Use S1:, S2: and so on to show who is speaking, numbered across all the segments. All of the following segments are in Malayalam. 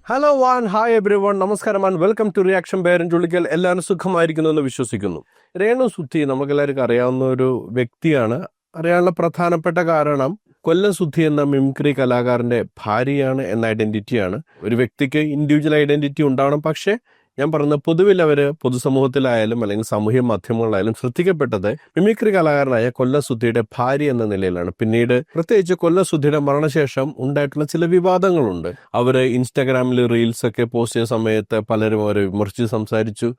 S1: ഹലോ ഹായ് എവ്രി വൺ, നമസ്കാരം ആൻഡ് വെൽക്കം ടു റിയാക്ഷൻ ബേരൻ ചുള്ളിക്കൽ. എല്ലാവരും സുഖമായിരിക്കുന്നു എന്ന് വിശ്വസിക്കുന്നു. രേണു സുധി നമുക്കെല്ലാവർക്കും അറിയാവുന്ന ഒരു വ്യക്തിയാണ്. അറിയാനുള്ള പ്രധാനപ്പെട്ട കാരണം കൊല്ലം സുധി എന്ന മിമിക്രി കലാകാരന്റെ ഭാര്യയാണ് എന്ന ഐഡന്റിറ്റിയാണ്. ഒരു വ്യക്തിക്ക് ഇൻഡിവിജ്വൽ ഐഡന്റിറ്റി ഉണ്ടാവണം, പക്ഷേ ഞാൻ പറയുന്ന പൊതുവിൽ അവർ പൊതുസമൂഹത്തിലായാലും അല്ലെങ്കിൽ സാമൂഹ്യ മാധ്യമങ്ങളിലായാലും ശ്രദ്ധിക്കപ്പെട്ടത് മിമിക്രി കലാകാരനായ കൊല്ലം സുധിയുടെ ഭാര്യ എന്ന നിലയിലാണ്. പിന്നീട് പ്രത്യേകിച്ച് കൊല്ലം സുധിയുടെ മരണശേഷം ഉണ്ടായിട്ടുള്ള ചില വിവാദങ്ങളുണ്ട്. അവർ ഇൻസ്റ്റാഗ്രാമിൽ റീൽസ് ഒക്കെ പോസ്റ്റ് ചെയ്ത സമയത്ത് പലരും അവരെ വിമർശിച്ച് സംസാരിച്ചു.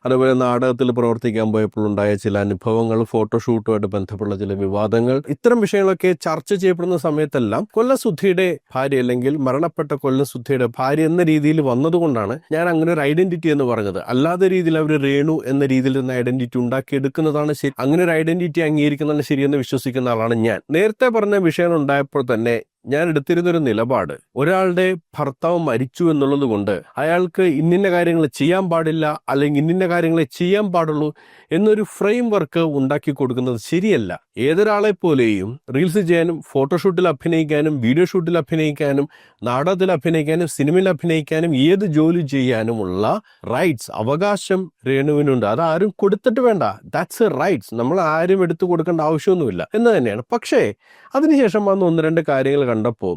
S1: അതുപോലെ നാടകത്തിൽ പ്രവർത്തിക്കാൻ പോയപ്പോൾ ഉണ്ടായ ചില അനുഭവങ്ങൾ, ഫോട്ടോഷൂട്ടുമായിട്ട് ബന്ധപ്പെട്ട ചില വിവാദങ്ങൾ, ഇത്തരം വിഷയങ്ങളൊക്കെ ചർച്ച ചെയ്യപ്പെടുന്ന സമയത്തെല്ലാം കൊല്ലം സുധിയുടെ ഭാര്യ അല്ലെങ്കിൽ മരണപ്പെട്ട കൊല്ലം സുധിയുടെ ഭാര്യ എന്ന രീതിയിൽ വന്നതുകൊണ്ടാണ് ഞാൻ അങ്ങനെ ഒരു ഐഡന്റിറ്റി എന്ന് പറഞ്ഞത്. അല്ലാതെ രീതിയിൽ അവർ രേണു എന്ന രീതിയിൽ നിന്ന് ഐഡന്റിറ്റി ഉണ്ടാക്കിയെടുക്കുന്നതാണ് ശരി. അങ്ങനെ ഒരു ഐഡന്റിറ്റി അംഗീകരിക്കുന്നതാണ് ശരിയെന്ന് വിശ്വസിക്കുന്ന ആളാണ് ഞാൻ. നേരത്തെ പറഞ്ഞ വിഷയം ഉണ്ടായപ്പോൾ തന്നെ ഞാൻ എടുത്തിരുന്നൊരു നിലപാട്, ഒരാളുടെ ഭർത്താവ് മരിച്ചു എന്നുള്ളത് കൊണ്ട് അയാൾക്ക് ഇന്നിന്ന കാര്യങ്ങൾ ചെയ്യാൻ പാടില്ല അല്ലെങ്കിൽ ഇന്നിന്ന കാര്യങ്ങളെ ചെയ്യാൻ പാടുള്ളൂ എന്നൊരു ഫ്രെയിം വർക്ക് ഉണ്ടാക്കി കൊടുക്കുന്നത് ശരിയല്ല. ഏതൊരാളെ പോലെയും റീൽസ് ചെയ്യാനും ഫോട്ടോഷൂട്ടിൽ അഭിനയിക്കാനും വീഡിയോ ഷൂട്ടിൽ അഭിനയിക്കാനും നാടകത്തിൽ അഭിനയിക്കാനും സിനിമയിൽ അഭിനയിക്കാനും ഏത് ജോലി ചെയ്യാനുമുള്ള റൈറ്റ്സ്, അവകാശം രേണുവിനുണ്ട്. അത് ആരും കൊടുത്തിട്ട് വേണ്ട. That's A rights. നമ്മൾ ആരും എടുത്തു കൊടുക്കേണ്ട ആവശ്യമൊന്നുമില്ല എന്ന് തന്നെയാണ്. പക്ഷേ അതിനുശേഷം വന്ന ഒന്ന് രണ്ട് കാര്യങ്ങൾ കണ്ടപ്പോൾ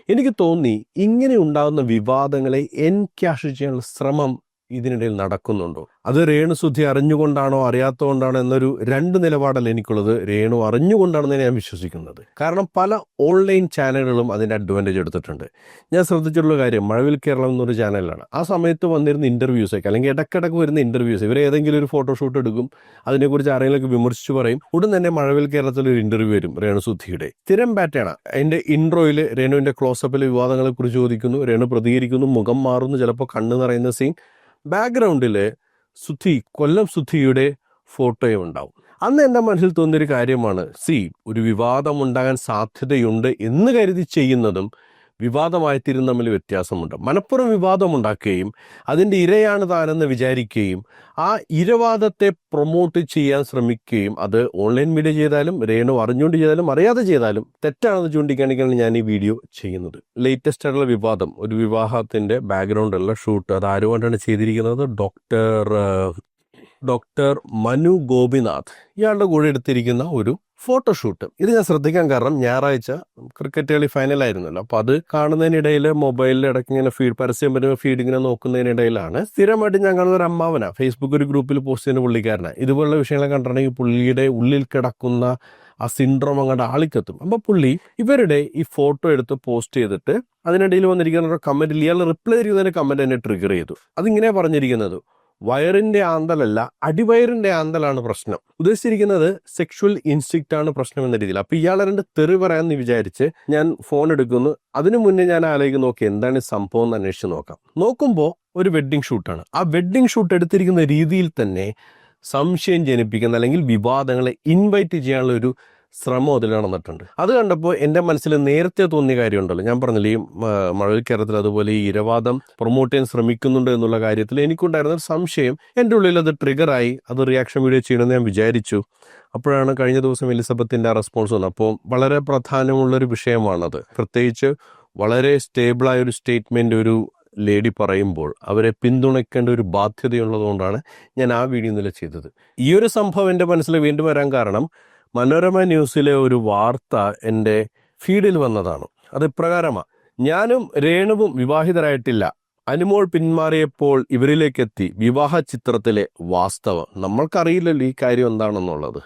S1: എനിക്ക് തോന്നി, ഇങ്ങനെ ഉണ്ടാകുന്ന വിവാദങ്ങളെ എൻക്യാഷ് ചെയ്യാനുള്ള ശ്രമം ഇതിനിടയിൽ നടക്കുന്നുണ്ടോ? അത് രേണു സുധി അറിഞ്ഞുകൊണ്ടാണോ അറിയാത്തതുകൊണ്ടാണോ എന്നൊരു രണ്ട് നിലപാടല്ല എനിക്കുള്ളത്. രേണു അറിഞ്ഞുകൊണ്ടാണെന്ന് ഞാൻ വിശ്വസിക്കുന്നത്. കാരണം പല ഓൺലൈൻ ചാനലുകളും അതിൻ്റെ അഡ്വാൻറ്റേജ് എടുത്തിട്ടുണ്ട്. ഞാൻ ശ്രദ്ധിച്ചിട്ടുള്ള കാര്യം, മഴവിൽ കേരളം എന്നൊരു ചാനലാണ്. ആ സമയത്ത് വന്നിരുന്ന ഇൻ്റർവ്യൂസൊക്കെ അല്ലെങ്കിൽ ഇടയ്ക്കിടയ്ക്ക് വരുന്ന ഇൻ്റർവ്യൂസ്, ഇവർ ഏതെങ്കിലും ഒരു ഫോട്ടോഷൂട്ട് എടുക്കും, അതിനെക്കുറിച്ച് ആരെങ്കിലും വിമർശിച്ചു പറയും, ഉടൻ തന്നെ മഴവിൽ കേരളത്തിൽ ഒരു ഇൻ്റർവ്യൂ വരും രേണു സുധിയുടെ. സ്ഥിരം പാറ്റേണാണ്. അതിൻ്റെ ഇൻട്രോയിൽ രേണുവിൻ്റെ ക്ലോസപ്പിൽ വിവാദങ്ങളെക്കുറിച്ച് ചോദിക്കുന്നു, രേണു പ്രതികരിക്കുന്നു, മുഖം മാറുന്നു, ചിലപ്പോൾ കണ്ണ് നിറയുന്ന സീൻ, ബാക്ക്ഗ്രൗണ്ടിൽ കൊല്ലം സുധിയുടെ ഫോട്ടോയും ഉണ്ടാവും. അന്ന് എൻ്റെ മനസ്സിൽ തോന്നിയൊരു കാര്യമാണ്, ഒരു വിവാദം ഉണ്ടാകാൻ സാധ്യതയുണ്ട് എന്ന് കരുതി ചെയ്യുന്നതും വിവാദമായിത്തീരും തമ്മിൽ വ്യത്യാസമുണ്ട്. മനഃപൂർവ്വം വിവാദമുണ്ടാക്കുകയും അതിൻ്റെ ഇരയാണ് താനെന്ന് വിചാരിക്കുകയും ആ ഇരവാദത്തെ പ്രൊമോട്ട് ചെയ്യാൻ ശ്രമിക്കുകയും, അത് ഓൺലൈൻ മീഡിയ ചെയ്താലും രേണു അറിഞ്ഞുകൊണ്ട് ചെയ്താലും അറിയാതെ ചെയ്താലും തെറ്റാണെന്ന് ചൂണ്ടിക്കാണിക്കാനാണ് ഞാൻ ഈ വീഡിയോ ചെയ്യുന്നത്. ലേറ്റസ്റ്റ് ആയിട്ടുള്ള വിവാദം, ഒരു വിവാഹത്തിൻ്റെ ബാക്ക്ഗ്രൗണ്ടുള്ള ഷൂട്ട്, അത് ആരുകൊണ്ടാണ് ചെയ്തിരിക്കുന്നത്? ഡോക്ടർ മനു ഗോപിനാഥ്, ഇയാളുടെ കൂടെ എടുത്തിരിക്കുന്ന ഒരു ഫോട്ടോഷൂട്ട്. ഇത് ഞാൻ ശ്രദ്ധിക്കാൻ കാരണം, ഞായറാഴ്ച ക്രിക്കറ്റ് കളി ഫൈനലായിരുന്നല്ലോ. അപ്പോൾ അത് കാണുന്നതിനിടയിൽ മൊബൈലിൽ ഇടയ്ക്ക് ഇങ്ങനെ പരസ്യം വരുമ്പോൾ ഫീഡ് ഇങ്ങനെ നോക്കുന്നതിനിടയിലാണ് സ്ഥിരമായിട്ട് ഞാൻ കാണുന്ന ഒരു അമ്മാവനാ, ഫേസ്ബുക്ക് ഒരു ഗ്രൂപ്പിൽ പോസ്റ്റ് ചെയ്യുന്ന പുള്ളിക്കാരനാണ്. ഇതുപോലുള്ള വിഷയങ്ങളെ കണ്ടിട്ടുണ്ടെങ്കിൽ പുള്ളിയുടെ ഉള്ളിൽ കിടക്കുന്ന ആ സിൻഡ്രോം അങ്ങോട്ട് ആളിക്കെത്തും. അപ്പോൾ പുള്ളി ഇവരുടെ ഈ ഫോട്ടോ എടുത്ത് പോസ്റ്റ് ചെയ്തിട്ട് അതിനിടയിൽ വന്നിരിക്കുന്ന ഒരു കമൻറ്റിൽ ഇയാൾ റിപ്ലൈ ചെയ്യുന്നതിന് കമൻറ്റ് എന്നെ ട്രിഗർ ചെയ്തു. അതിങ്ങനെ പറഞ്ഞിരിക്കുന്നത്, വയറിന്റെ ആന്തലല്ല, അടിവയറിന്റെ ആന്തലാണ് പ്രശ്നം. ഉദ്ദേശിച്ചിരിക്കുന്നത് സെക്ഷുവൽ ഇൻസ്റ്റിക്റ്റ് ആണ് പ്രശ്നം എന്ന രീതിയിൽ. അപ്പൊ ഇയാളെ രണ്ട് തെറി പറയാമെന്ന് വിചാരിച്ച് ഞാൻ ഫോൺ എടുക്കുന്നു. അതിനു മുന്നേ ഞാൻ ആലോചിക്കുന്നു, നോക്കി എന്താണ് ഈ സംഭവം എന്ന് അന്വേഷിച്ച് നോക്കാം. നോക്കുമ്പോൾ ഒരു വെഡ്ഡിംഗ് ഷൂട്ടാണ്. ആ വെഡ്ഡിംഗ് ഷൂട്ട് എടുത്തിരിക്കുന്ന രീതിയിൽ തന്നെ സംശയം ജനിപ്പിക്കുന്ന അല്ലെങ്കിൽ വിവാദങ്ങളെ ഇൻവൈറ്റ് ചെയ്യാനുള്ള ഒരു ശ്രമം അതിൽ നടന്നിട്ടുണ്ട്. അത് കണ്ടപ്പോൾ എൻ്റെ മനസ്സിൽ നേരത്തെ തോന്നിയ കാര്യമുണ്ടല്ലോ, ഞാൻ പറഞ്ഞില്ല, ഈ മഴവിൽ കേരളത്തിൽ അതുപോലെ ഈ ഇരവാദം പ്രൊമോട്ട് ചെയ്യാൻ ശ്രമിക്കുന്നുണ്ട് എന്നുള്ള കാര്യത്തിൽ എനിക്കുണ്ടായിരുന്ന ഒരു സംശയം എൻ്റെ ഉള്ളിൽ അത് ട്രിഗറായി. അത് റിയാക്ഷൻ വീഡിയോ ചെയ്യണമെന്ന് ഞാൻ വിചാരിച്ചു. അപ്പോഴാണ് കഴിഞ്ഞ ദിവസം എലിസബത്തിൻ്റെ റെസ്പോൺസ് വന്നത്. അപ്പോൾ വളരെ പ്രധാനമുള്ളൊരു വിഷയമാണത്. പ്രത്യേകിച്ച് വളരെ സ്റ്റേബിളായ ഒരു സ്റ്റേറ്റ്മെൻ്റ് ഒരു ലേഡി പറയുമ്പോൾ അവരെ പിന്തുണയ്ക്കേണ്ട ഒരു ബാധ്യതയുള്ളതുകൊണ്ടാണ് ഞാൻ ആ വീഡിയോ ഇന്നലെ ചെയ്തത്. ഈ ഒരു സംഭവം എൻ്റെ മനസ്സിൽ വീണ്ടും വരാൻ കാരണം, മനോരമ ന്യൂസിലെ ഒരു വാർത്ത എൻ്റെ ഫീഡിൽ വന്നതാണ്. അത് ഇപ്രകാരമാണ്: ഞാനും രേണുവും വിവാഹിതരായിട്ടില്ല, അനുമോൾ പിന്മാറിയപ്പോൾ ഇവരിലേക്കെത്തി വിവാഹ ചിത്രത്തിലെ വാസ്തവം. നമ്മൾക്കറിയില്ലല്ലോ ഈ കാര്യം എന്താണെന്നുള്ളത്.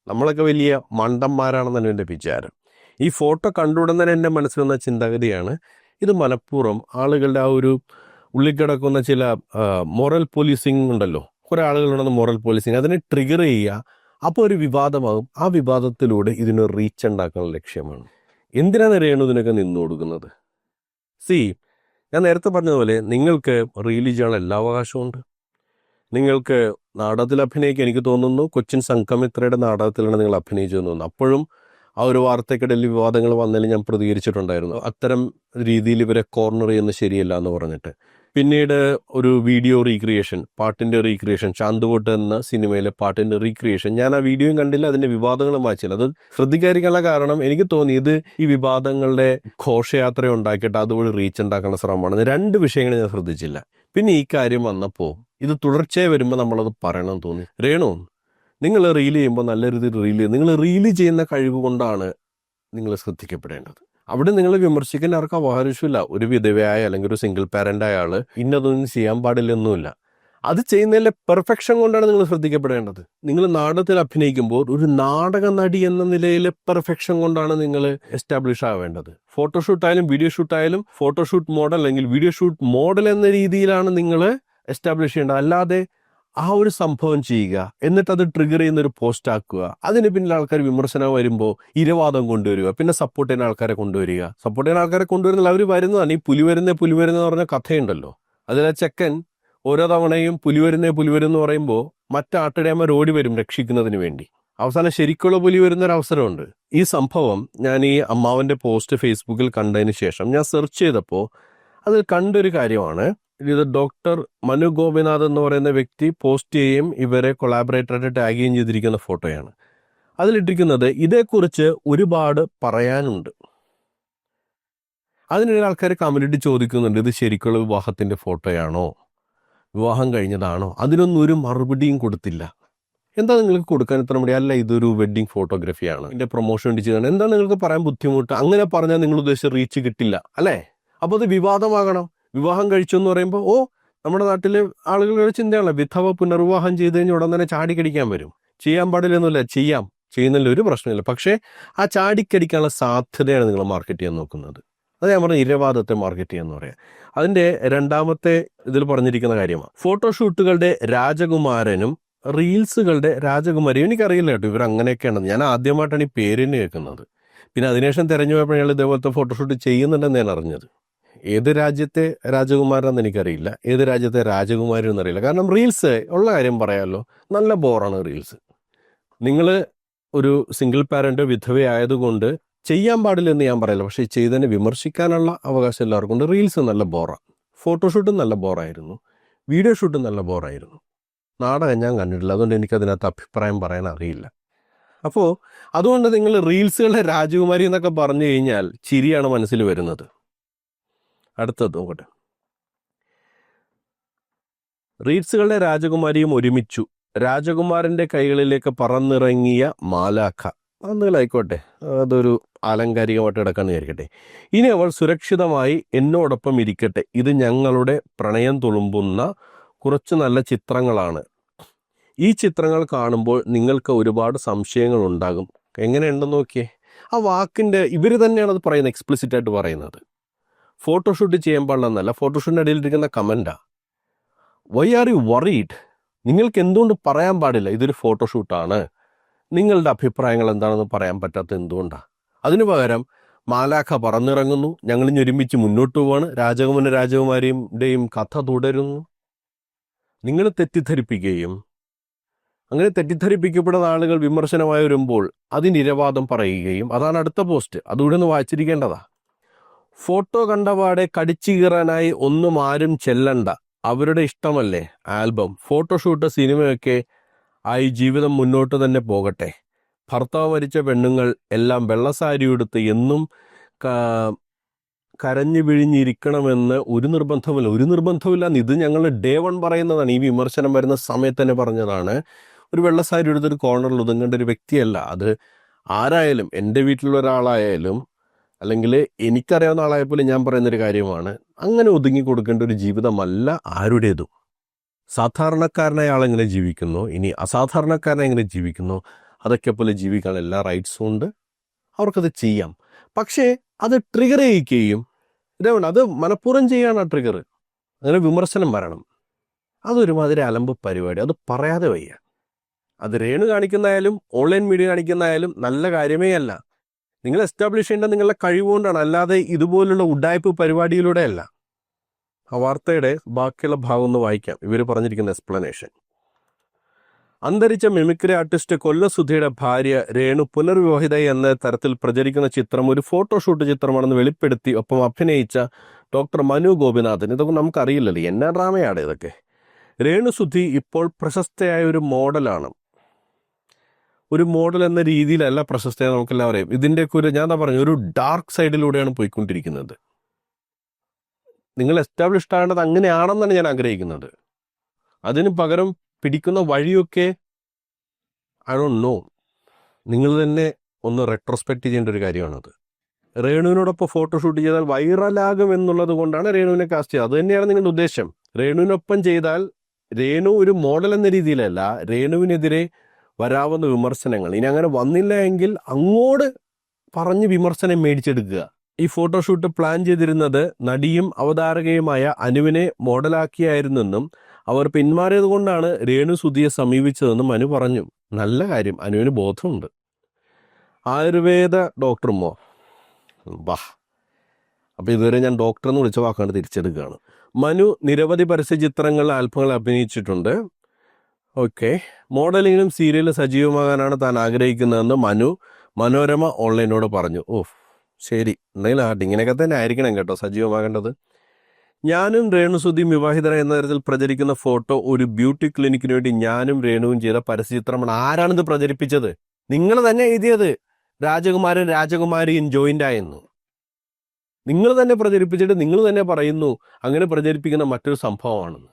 S1: നമ്മളൊക്കെ വലിയ മണ്ടന്മാരാണെന്നാണ് എൻ്റെ വിചാരം. ഈ ഫോട്ടോ കണ്ടുടൻ തന്നെ എൻ്റെ മനസ്സിൽ വന്ന ചിന്താഗതിയാണ്, ഇത് മനഃപൂർവ്വം ആളുകളുടെ ആ ഒരു ഉള്ളിൽ കിടക്കുന്ന ചില മോറൽ പോലീസിങ് ഉണ്ടല്ലോ, കുറേ ആളുകളുണ്ടെന്ന് മോറൽ പോലീസിങ്, അതിനെ ട്രിഗർ ചെയ്യുക. അപ്പോൾ ഒരു വിവാദമാകും. ആ വിവാദത്തിലൂടെ ഇതിനൊരു റീച്ച് ഉണ്ടാക്കാനുള്ള ലക്ഷ്യമാണ്. എന്തിനാണ് രേണു ഇതിനൊക്കെ നിന്നു കൊടുക്കുന്നത്? ഞാൻ നേരത്തെ പറഞ്ഞതുപോലെ നിങ്ങൾക്ക് റീലി ചെയ്യാനുള്ള എല്ലാ അവകാശമുണ്ട്. നിങ്ങൾക്ക് നാടകത്തിൽ അഭിനയിക്കാൻ, എനിക്ക് തോന്നുന്നു കൊച്ചിൻ സംഘമിത്രയുടെ നാടകത്തിലാണ് നിങ്ങൾ അഭിനയിച്ചതെന്ന് തോന്നുന്നു. അപ്പോഴും ആ ഒരു വാർത്തയ്ക്കിടയിൽ വിവാദങ്ങൾ വന്നതിൽ ഞാൻ പ്രതികരിച്ചിട്ടുണ്ടായിരുന്നു. അത്തരം രീതിയിൽ ഇവരെ കോർണർ ചെയ്യുന്നത് ശരിയല്ല എന്ന് പറഞ്ഞിട്ട്. പിന്നീട് ഒരു വീഡിയോ റീക്രിയേഷൻ, പാട്ടിൻ്റെ റീക്രിയേഷൻ, ചാന്തുവോട്ട് എന്ന സിനിമയിലെ പാട്ടിൻ്റെ റീക്രിയേഷൻ. ഞാൻ ആ വീഡിയോയും കണ്ടില്ല, അതിൻ്റെ വിവാദങ്ങളും വായിച്ചില്ല. അത് ശ്രദ്ധിക്കാതിരിക്കാനുള്ള കാരണം എനിക്ക് തോന്നി ഇത് ഈ വിവാദങ്ങളുടെ ഘോഷയാത്ര ഉണ്ടാക്കിയിട്ട് അതുവഴി റീച്ച് ഉണ്ടാക്കുന്ന ശ്രമമാണ്. 2 വിഷയങ്ങൾ ഞാൻ ശ്രദ്ധിച്ചില്ല. പിന്നെ ഈ കാര്യം വന്നപ്പോൾ ഇത് തുടർച്ചയായി വരുമ്പോൾ നമ്മളത് പറയണമെന്ന് തോന്നി. രേണു, നിങ്ങൾ റീൽ ചെയ്യുമ്പോൾ നല്ല രീതിയിൽ റീൽ ചെയ്യും. നിങ്ങൾ റീൽ ചെയ്യുന്ന കഴിവ് കൊണ്ടാണ് നിങ്ങൾ ശ്രദ്ധിക്കപ്പെടേണ്ടത്. അവിടെ നിങ്ങൾ വിമർശിക്കാൻ ആർക്കും അവകാശമില്ല. ഒരു വിധവയായ അല്ലെങ്കിൽ ഒരു സിംഗിൾ പാരന്റ് അയാൾ ഇന്നതൊന്നും ചെയ്യാൻ പാടില്ലെന്നുമില്ല. അത് ചെയ്യുന്നതിലെ പെർഫെക്ഷൻ കൊണ്ടാണ് നിങ്ങൾ ശ്രദ്ധിക്കപ്പെടേണ്ടത്. നിങ്ങൾ നാടകത്തിൽ അഭിനയിക്കുമ്പോൾ ഒരു നാടക നടി എന്ന നിലയിലെ പെർഫെക്ഷൻ കൊണ്ടാണ് നിങ്ങൾ എസ്റ്റാബ്ലിഷ് ആവേണ്ടത്. ഫോട്ടോഷൂട്ടായാലും വീഡിയോ ഷൂട്ടായാലും ഫോട്ടോഷൂട്ട് മോഡൽ അല്ലെങ്കിൽ വീഡിയോ ഷൂട്ട് മോഡൽ എന്ന രീതിയിലാണ് നിങ്ങൾ എസ്റ്റാബ്ലിഷ് ചെയ്യേണ്ടത്. അല്ലാതെ ആ ഒരു സംഭവം ചെയ്യുക, എന്നിട്ട് അത് ട്രിഗർ ചെയ്യുന്ന ഒരു പോസ്റ്റ് ആക്കുക, അതിന് പിന്നിൽ ആൾക്കാർ വിമർശനം വരുമ്പോൾ ഇരവാദം കൊണ്ടുവരിക, പിന്നെ സപ്പോർട്ട് ചെയ്യുന്ന ആൾക്കാരെ കൊണ്ടുവരിക. സപ്പോർട്ട് ചെയ്യുന്ന ആൾക്കാരെ കൊണ്ടുവരുന്നില്ല, അവർ വരുന്നതാണ്. ഈ പുലി വരുന്ന പറഞ്ഞ കഥയുണ്ടല്ലോ, അതിലെ ചെക്കൻ ഓരോ തവണയും പുലി വരുന്ന പറയുമ്പോൾ മറ്റാട്ടിടയന്മാർ ഓടി വരും രക്ഷിക്കുന്നതിന് വേണ്ടി. അവസാനം ശരിക്കുള്ള പുലി വരുന്നൊരവസരമുണ്ട്. ഈ സംഭവം ഞാൻ ഈ അമ്മാവൻ്റെ പോസ്റ്റ് ഫേസ്ബുക്കിൽ കണ്ടതിന് ശേഷം ഞാൻ സെർച്ച് ചെയ്തപ്പോൾ അതിൽ കണ്ടൊരു കാര്യമാണ്. ഇത് ഡോക്ടർ മനു ഗോപിനാഥ് എന്ന് പറയുന്ന വ്യക്തി പോസ്റ്റ് ചെയ്യുകയും ഇവരെ കൊളാബറേറ്ററായിട്ട് ടാഗ് ചെയ്യുകയും ചെയ്തിരിക്കുന്ന ഫോട്ടോയാണ്. അതിലിട്ടിരിക്കുന്നത് ഇതേക്കുറിച്ച് ഒരുപാട് പറയാനുണ്ട്. അതിനിടെ ആൾക്കാർ കമന്റിട്ട് ചോദിക്കുന്നുണ്ട്, ഇത് ശരിക്കുള്ള വിവാഹത്തിൻ്റെ ഫോട്ടോയാണോ, വിവാഹം കഴിഞ്ഞതാണോ? അതിനൊന്നും ഒരു മറുപടിയും കൊടുത്തില്ല. എന്താ നിങ്ങൾക്ക് കൊടുക്കാൻ ഇത്ര മടി? അല്ല, ഇതൊരു വെഡ്ഡിങ് ഫോട്ടോഗ്രാഫിയാണ്, ഇതിൻ്റെ പ്രൊമോഷൻ വേണ്ടി ചെയ്താണ്. എന്താ നിങ്ങൾക്ക് പറയാൻ ബുദ്ധിമുട്ട്? അങ്ങനെ പറഞ്ഞാൽ നിങ്ങൾ ഉദ്ദേശിച്ച റീച്ച് കിട്ടില്ല അല്ലേ? അപ്പോൾ അത് വിവാദമാകണം. വിവാഹം കഴിച്ചു എന്ന് പറയുമ്പോൾ നമ്മുടെ നാട്ടിൽ ആളുകളുടെ ചിന്തയാണ് വിധവ പുനർവിവാഹം ചെയ്ത് കഴിഞ്ഞാൽ ഉടൻ തന്നെ ചാടിക്കടിക്കാൻ വരും. ചെയ്യാൻ പാടില്ലെന്നില്ല, ചെയ്യുന്നതിൽ ഒരു പ്രശ്നമില്ല. പക്ഷേ ആ ചാടിക്കടിക്കാനുള്ള സാധ്യതയാണ് നിങ്ങൾ മാർക്കറ്റ് ചെയ്യാൻ നോക്കുന്നത്. അത് ഞാൻ പറഞ്ഞ ഇരവാദത്തെ മാർക്കറ്റ് ചെയ്യാന്ന് പറയാം. അതിൻ്റെ 2ാമത്തെ ഇതിൽ പറഞ്ഞിരിക്കുന്ന കാര്യമാണ് ഫോട്ടോഷൂട്ടുകളുടെ രാജകുമാരനും റീൽസുകളുടെ രാജകുമാരിയും. എനിക്കറിയില്ല കേട്ടോ ഇവർ അങ്ങനെയൊക്കെയാണെന്ന്. ഞാൻ ആദ്യമായിട്ടാണ് ഈ പേരിന് കേൾക്കുന്നത്. പിന്നെ അതിനുശേഷം തിരഞ്ഞു പോയപ്പോൾ ഞങ്ങൾ ഇതേപോലത്തെ ഫോട്ടോഷൂട്ട് ചെയ്യുന്നുണ്ടെന്ന് ഞാൻ അറിഞ്ഞത്. ഏത് രാജ്യത്തെ രാജകുമാരനെന്ന് എനിക്കറിയില്ല, ഏത് രാജ്യത്തെ രാജകുമാരി എന്നറിയില്ല. കാരണം റീൽസ് ഉള്ള കാര്യം പറയാമല്ലോ, നല്ല ബോറാണ് റീൽസ്. നിങ്ങൾ ഒരു സിംഗിൾ പാരൻ്റ് വിധവയായതുകൊണ്ട് ചെയ്യാൻ പാടില്ലെന്ന് ഞാൻ പറയില്ല, പക്ഷേ ചെയ്തതിനെ വിമർശിക്കാനുള്ള അവകാശം എല്ലാവർക്കും ഉണ്ട്. റീൽസ് നല്ല ബോറാണ്, ഫോട്ടോഷൂട്ടും നല്ല ബോറായിരുന്നു, വീഡിയോ ഷൂട്ടും നല്ല ബോറായിരുന്നു. നാടകം ഞാൻ കണ്ടിട്ടില്ല, അതുകൊണ്ട് എനിക്കതിനകത്ത് അഭിപ്രായം പറയാൻ അറിയില്ല. അപ്പോൾ അതുകൊണ്ട് നിങ്ങൾ റീൽസുകളുടെ രാജകുമാരി എന്നൊക്കെ പറഞ്ഞു കഴിഞ്ഞാൽ ചിരിയാണ് മനസ്സിൽ വരുന്നത്. അടുത്തത് നോക്കട്ടെ. റീൽസുകളുടെ രാജകുമാരിയും ഒരുമിച്ചു, രാജകുമാരൻ്റെ കൈകളിലേക്ക് പറന്നിറങ്ങിയ മാലാഖ. അന്നുകളായിക്കോട്ടെ, അതൊരു ആലങ്കാരികമായിട്ട് കിടക്കാന്ന് വിചാരിക്കട്ടെ. ഇനി അവൾ സുരക്ഷിതമായി എന്നോടൊപ്പം ഇരിക്കട്ടെ. ഇത് ഞങ്ങളുടെ പ്രണയം തുളുമ്പുന്ന കുറച്ച് നല്ല ചിത്രങ്ങളാണ്. ഈ ചിത്രങ്ങൾ കാണുമ്പോൾ നിങ്ങൾക്ക് ഒരുപാട് സംശയങ്ങൾ ഉണ്ടാകും. എങ്ങനെയുണ്ടെന്ന് നോക്കിയേ. ആ വാക്കിൻ്റെ ഇവർ തന്നെയാണ് അത് പറയുന്നത്, എക്സ്പ്ലിസിറ്റ് ആയിട്ട് പറയുന്നത്. ഫോട്ടോഷൂട്ട് ചെയ്യാൻ പാടില്ലെന്നല്ല, ഫോട്ടോഷൂട്ടിൻ്റെ ഇടയിലിരിക്കുന്ന കമൻറ്റാ. Why are you worried? നിങ്ങൾക്ക് എന്തുകൊണ്ട് പറയാൻ പാടില്ല ഇതൊരു ഫോട്ടോഷൂട്ടാണ്? നിങ്ങളുടെ അഭിപ്രായങ്ങൾ എന്താണെന്ന് പറയാൻ പറ്റാത്ത എന്തുകൊണ്ടാണ്? അതിനു പകരം മാലാഖ പറന്നിറങ്ങുന്നു, ഞങ്ങളിനി ഒരുമിച്ച് മുന്നോട്ട് പോവാണ്, രാജകുമാരിയുടെയും കഥ തുടരുന്നു. നിങ്ങൾ തെറ്റിദ്ധരിപ്പിക്കുകയും അങ്ങനെ തെറ്റിദ്ധരിപ്പിക്കപ്പെടുന്ന ആളുകൾ വിമർശനമായി വരുമ്പോൾ അതിനിരവാദം പറയുകയും, അതാണ് അടുത്ത പോസ്റ്റ്. അതുകൂടെ ഒന്ന് വായിച്ചിരിക്കേണ്ടതാ. ഫോട്ടോ കണ്ടപാടെ കടിച്ചു കീറാനായി ഒന്നും ആരും ചെല്ലണ്ട, അവരുടെ ഇഷ്ടമല്ലേ ആൽബം, ഫോട്ടോഷൂട്ട്, സിനിമയൊക്കെ ആയി ജീവിതം മുന്നോട്ട് തന്നെ പോകട്ടെ. ഭർത്താവ് മരിച്ച പെണ്ണുങ്ങൾ എല്ലാം വെള്ളസാരി എടുത്ത് എന്നും കരഞ്ഞു വിഴിഞ്ഞിരിക്കണമെന്ന് ഒരു നിർബന്ധമില്ല. ഇത് ഞങ്ങൾ ഡേ 1 പറയുന്നതാണ്. ഈ വിമർശനം വരുന്ന സമയത്ത് തന്നെ പറഞ്ഞതാണ്. ഒരു വെള്ളസാരി എടുത്തൊരു കോർണറിൽ ഒതുങ്ങേണ്ട ഒരു വ്യക്തിയല്ല. അത് ആരായാലും, എൻ്റെ വീട്ടിലുള്ള ഒരാളായാലും അല്ലെങ്കിൽ എനിക്കറിയാവുന്ന ആളായപ്പോൾ ഞാൻ പറയുന്നൊരു കാര്യമാണ്. അങ്ങനെ ഒതുങ്ങി കൊടുക്കേണ്ട ഒരു ജീവിതമല്ല ആരുടേതും. സാധാരണക്കാരനായ ആളെങ്ങനെ ജീവിക്കുന്നു, ഇനി അസാധാരണക്കാരനെ എങ്ങനെ ജീവിക്കുന്നു, അതൊക്കെ പോലെ ജീവിക്കാൻ എല്ലാ റൈറ്റ്സും ഉണ്ട്. അവർക്കത് ചെയ്യാം. പക്ഷേ അത് ട്രിഗർ ചെയ്യിക്കുകയും ഇതേകൊണ്ട് അത് മനഃപൂർവ്വം ചെയ്യാണ് ആ ട്രിഗർ. അങ്ങനെ വിമർശനം വരണം. അതൊരുമാതിരി അലമ്പ് പരിപാടി. അത് പറയാതെ വയ്യ. അത് രേണു കാണിക്കുന്നതായാലും ഓൺലൈൻ മീഡിയ കാണിക്കുന്നതായാലും നല്ല കാര്യമേ അല്ല. നിങ്ങൾ എസ്റ്റാബ്ലിഷ് ചെയ്യേണ്ട നിങ്ങളുടെ കഴിവുകൊണ്ടാണ്, അല്ലാതെ ഇതുപോലുള്ള ഉഡായ്പ് പരിപാടിയിലൂടെയല്ല. ആ വാർത്തയുടെ ബാക്കിയുള്ള ഭാഗം ഒന്ന് വായിക്കാം. ഇവർ പറഞ്ഞിരിക്കുന്ന എക്സ്പ്ലനേഷൻ. അന്തരിച്ച മിമിക്രി ആർട്ടിസ്റ്റ് കൊല്ലസുധിയുടെ ഭാര്യ രേണു പുനർവിവാഹിത എന്ന തരത്തിൽ പ്രചരിക്കുന്ന ചിത്രം ഒരു ഫോട്ടോഷൂട്ട് ചിത്രമാണെന്ന് വെളിപ്പെടുത്തി ഒപ്പം അഭിനയിച്ച ഡോക്ടർ മനു ഗോപിനാഥൻ. ഇതൊക്കെ നമുക്കറിയില്ലല്ലോ, എന്നാ ഡ്രാമയാണ് ഇതൊക്കെ. രേണുസുധി ഇപ്പോൾ പ്രശസ്തയായ ഒരു മോഡലാണ്. ഒരു മോഡൽ എന്ന രീതിയിലല്ല പ്രശസ്തത, നമുക്കെല്ലാം അറിയാം. ഇതിൻ്റെയൊക്കെ ഒരു, ഞാൻ പറഞ്ഞു, ഒരു ഡാർക്ക് സൈഡിലൂടെയാണ് പോയിക്കൊണ്ടിരിക്കുന്നത്. നിങ്ങൾ എസ്റ്റാബ്ലിഷ്ഡ് ആകേണ്ടത് അങ്ങനെയാണെന്നാണ് ഞാൻ ആഗ്രഹിക്കുന്നത്. അതിന് പകരം പിടിക്കുന്ന വഴിയൊക്കെ ഐ ഡോണ്ട് നോ. നിങ്ങൾ തന്നെ ഒന്ന് റെട്രോസ്പെക്ട് ചെയ്യേണ്ട ഒരു കാര്യമാണത്. രേണുവിനോടൊപ്പം ഫോട്ടോഷൂട്ട് ചെയ്താൽ വൈറലാകും എന്നുള്ളത് കൊണ്ടാണ് രേണുവിനെ കാസ്റ്റ് ചെയ്തത്. അത് തന്നെയാണ് നിങ്ങളുടെ ഉദ്ദേശം. രേണുവിനൊപ്പം ചെയ്താൽ രേണു ഒരു മോഡൽ എന്ന രീതിയിലല്ല, രേണുവിനെതിരെ വരാവുന്ന വിമർശനങ്ങൾ, ഇനി അങ്ങനെ വന്നില്ല എങ്കിൽ അങ്ങോട്ട് പറഞ്ഞ് വിമർശനം മേടിച്ചെടുക്കുക. ഈ ഫോട്ടോഷൂട്ട് പ്ലാൻ ചെയ്തിരുന്നത് നടിയും അവതാരകയുമായ അനുവിനെ മോഡലാക്കിയായിരുന്നെന്നും അവർ പിന്മാറിയത് കൊണ്ടാണ് രേണുസുധിയെ സമീപിച്ചതെന്നും അനു പറഞ്ഞു. നല്ല കാര്യം, അനുവിന് ബോധമുണ്ട്. ആയുർവേദ ഡോക്ടറുമോ വാ. അപ്പോൾ ഇതുവരെ ഞാൻ ഡോക്ടർ എന്ന് വിളിച്ച വാക്കാണ് തിരിച്ചെടുക്കുകയാണ്. മനു നിരവധി പരസ്യചിത്രങ്ങളിൽ ആൽബങ്ങൾ അഭിനയിച്ചിട്ടുണ്ട്. ഓക്കെ. മോഡലിങ്ങിലും സീരിയലിലും സജീവമാകാനാണ് താൻ ആഗ്രഹിക്കുന്നതെന്ന് മനു മനോരമ ഓൺലൈനോട് പറഞ്ഞു. ശരി, എന്തെങ്കിലും ആട്ടെ, ഇങ്ങനെയൊക്കെ തന്നെ ആയിരിക്കണം കേട്ടോ സജീവമാകേണ്ടത്. ഞാനും രേണുസുധിയും വിവാഹിതരായ എന്ന തരത്തിൽ പ്രചരിക്കുന്ന ഫോട്ടോ ഒരു ബ്യൂട്ടി ക്ലിനിക്കിന് വേണ്ടി ഞാനും രേണുവും ചെയ്ത പരസ്യചിത്രമാണ്. ആരാണിത് പ്രചരിപ്പിച്ചത്? നിങ്ങൾ തന്നെ എഴുതിയത്. രാജകുമാരൻ രാജകുമാരിയും ജോയിൻ്റ് ആയെന്ന് നിങ്ങൾ തന്നെ പ്രചരിപ്പിച്ചിട്ട് നിങ്ങൾ തന്നെ പറയുന്നു അങ്ങനെ പ്രചരിപ്പിക്കുന്ന മറ്റൊരു സംഭവമാണെന്ന്.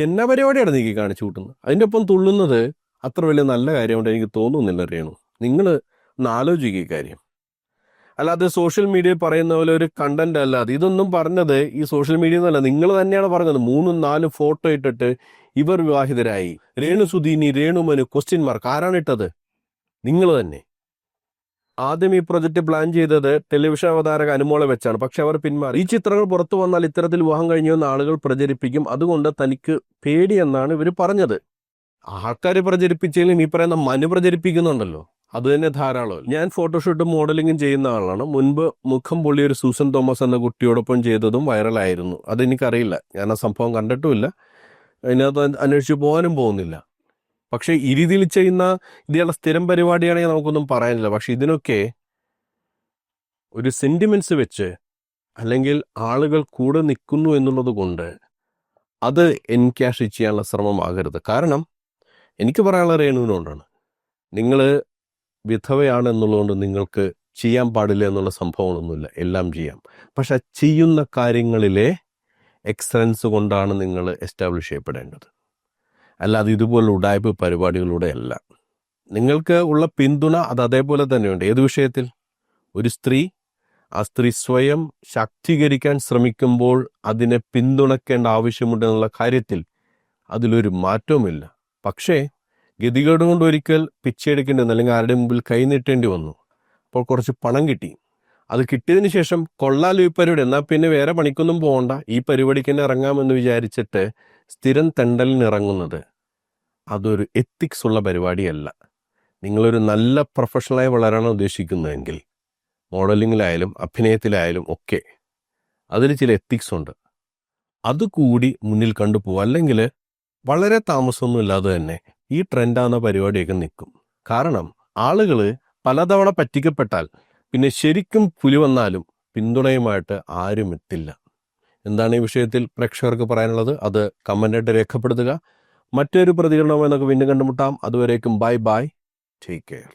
S1: എന്നെ പരിപാടിയാണ് നീക്കി കാണിച്ചു കൂട്ടുന്നത്. അതിൻ്റെ ഒപ്പം തുള്ളുന്നത് അത്ര വലിയ നല്ല കാര്യമുണ്ട് എനിക്ക് തോന്നുന്നില്ല രേണു. നിങ്ങൾ ഒന്ന് ആലോചിക്കുക കാര്യം. അല്ലാതെ സോഷ്യൽ മീഡിയയിൽ പറയുന്ന പോലെ ഒരു കണ്ടന്റ് അല്ല അത്. ഇതൊന്നും പറഞ്ഞത് ഈ സോഷ്യൽ മീഡിയ എന്നല്ല, നിങ്ങൾ തന്നെയാണ് പറഞ്ഞത്. 3-4 ഫോട്ടോ ഇട്ടിട്ട് ഇവർ വിവാഹിതരായി, രേണുസുധി രേണുമനു ക്വസ്റ്റ്യൻ മാർക്ക്. ആരാണ് ഇട്ടത്? നിങ്ങൾ തന്നെ. ആദ്യം ഈ പ്രൊജക്ട് പ്ലാൻ ചെയ്തത് ടെലിവിഷൻ അവതാരക അനുമോളെ വെച്ചാണ്. പക്ഷെ അവർ പിന്മാറി. ഈ ചിത്രങ്ങൾ പുറത്തു വന്നാൽ ഇത്തരത്തിൽ വിവാഹം കഴിഞ്ഞുവെന്ന് ആളുകൾ പ്രചരിപ്പിക്കും, അതുകൊണ്ട് തനിക്ക് പേടിയെന്നാണ് ഇവർ പറഞ്ഞത്. ആൾക്കാർ പ്രചരിപ്പിച്ചാലും ഈ പറയുന്ന മനു പ്രചരിപ്പിക്കുന്നുണ്ടല്ലോ, അത് തന്നെ ധാരാളം. ഞാൻ ഫോട്ടോഷൂട്ടും മോഡലിങ്ങും ചെയ്യുന്ന ആളാണ്. മുൻപ് മുഖം പൊള്ളിയൊരു സൂസൻ തോമസ് എന്ന കുട്ടിയോടൊപ്പം ചെയ്തതും വൈറലായിരുന്നു. അതെനിക്കറിയില്ല, ഞാൻ ആ സംഭവം കണ്ടിട്ടുമില്ല, അതിനകത്ത് അന്വേഷിച്ച് പോകാനും പോകുന്നില്ല. പക്ഷേ ഈ രീതിയിൽ ചെയ്യുന്ന ഇതുള്ള സ്ഥിരം പരിപാടിയാണെങ്കിൽ നമുക്കൊന്നും പറയാനില്ല. പക്ഷെ ഇതിനൊക്കെ ഒരു സെന്റിമെന്റ്സ് വെച്ച് അല്ലെങ്കിൽ ആളുകൾ കൂടെ നിൽക്കുന്നു എന്നുള്ളത് കൊണ്ട് അത് എൻക്യാഷ് ചെയ്യാനുള്ള ശ്രമമാകരുത്. കാരണം എനിക്ക് പറയാനുള്ള രേണുവിനോടാണ്, നിങ്ങൾ വിധവയാണ് എന്നുള്ളതുകൊണ്ട് നിങ്ങൾക്ക് ചെയ്യാൻ പാടില്ല എന്നുള്ള സംഭവങ്ങളൊന്നുമില്ല, എല്ലാം ചെയ്യാം. പക്ഷെ ചെയ്യുന്ന കാര്യങ്ങളിലെ എക്സലൻസ് കൊണ്ടാണ് നിങ്ങൾ എസ്റ്റാബ്ലിഷ് ചെയ്യപ്പെടേണ്ടത്, അല്ലാതെ ഇതുപോലുള്ള ഉഡായ്പ പരിപാടികളുടെ അല്ല. നിങ്ങൾക്ക് ഉള്ള പിന്തുണ അത് അതേപോലെ തന്നെയുണ്ട്. ഏത് വിഷയത്തിൽ? ഒരു സ്ത്രീ, ആ സ്ത്രീ സ്വയം ശാക്തീകരിക്കാൻ ശ്രമിക്കുമ്പോൾ അതിനെ പിന്തുണയ്ക്കേണ്ട ആവശ്യമുണ്ടെന്നുള്ള കാര്യത്തിൽ അതിലൊരു മാറ്റവുമില്ല. പക്ഷേ ഗതികേട് കൊണ്ട് ഒരിക്കൽ പിച്ചെടുക്കേണ്ടി വന്നു, അല്ലെങ്കിൽ ആരുടെ മുമ്പിൽ കൈനീട്ടേണ്ടി വന്നു. അപ്പോൾ കുറച്ച് പണം കിട്ടി. അത് കിട്ടിയതിന് ശേഷം കൊള്ളാലോ ഈ പരിപാടി, എന്നാൽ പിന്നെ വേറെ പണിക്കൊന്നും പോകണ്ട, ഈ പരിപാടിക്ക് തന്നെ ഇറങ്ങാമെന്ന് വിചാരിച്ചിട്ട് സ്ഥിരം തെണ്ടലിന് ഇറങ്ങുന്നത് അതൊരു എത്തിക്സ് ഉള്ള പരിപാടിയല്ല. നിങ്ങളൊരു നല്ല പ്രൊഫഷണലായി വളരാനാണ് ഉദ്ദേശിക്കുന്നതെങ്കിൽ മോഡലിങ്ങിലായാലും അഭിനയത്തിലായാലും ഒക്കെ അതിൽ ചില എത്തിക്സ് ഉണ്ട്, അതുകൂടി മുന്നിൽ കണ്ടുപോകും. അല്ലെങ്കിൽ വളരെ താമസമൊന്നും ഇല്ലാതെ തന്നെ ഈ ട്രെൻഡാകുന്ന പരിപാടിയൊക്കെ നിൽക്കും. കാരണം ആളുകൾ പലതവണ പറ്റിക്കപ്പെട്ടാൽ പിന്നെ ശരിക്കും പുലി വന്നാലും പിന്തുണയുമായിട്ട് ആരും എത്തില്ല. എന്താണ് ഈ വിഷയത്തിൽ പ്രേക്ഷകർക്ക് പറയാനുള്ളത്? അത് കമൻ്റായിട്ട് രേഖപ്പെടുത്തുക. മറ്റൊരു പ്രതികരണവുമായി നമുക്ക് വീണ്ടും കണ്ടുമുട്ടാം. അതുവരേക്കും ബൈ ബൈ, ടേക്ക് കെയർ.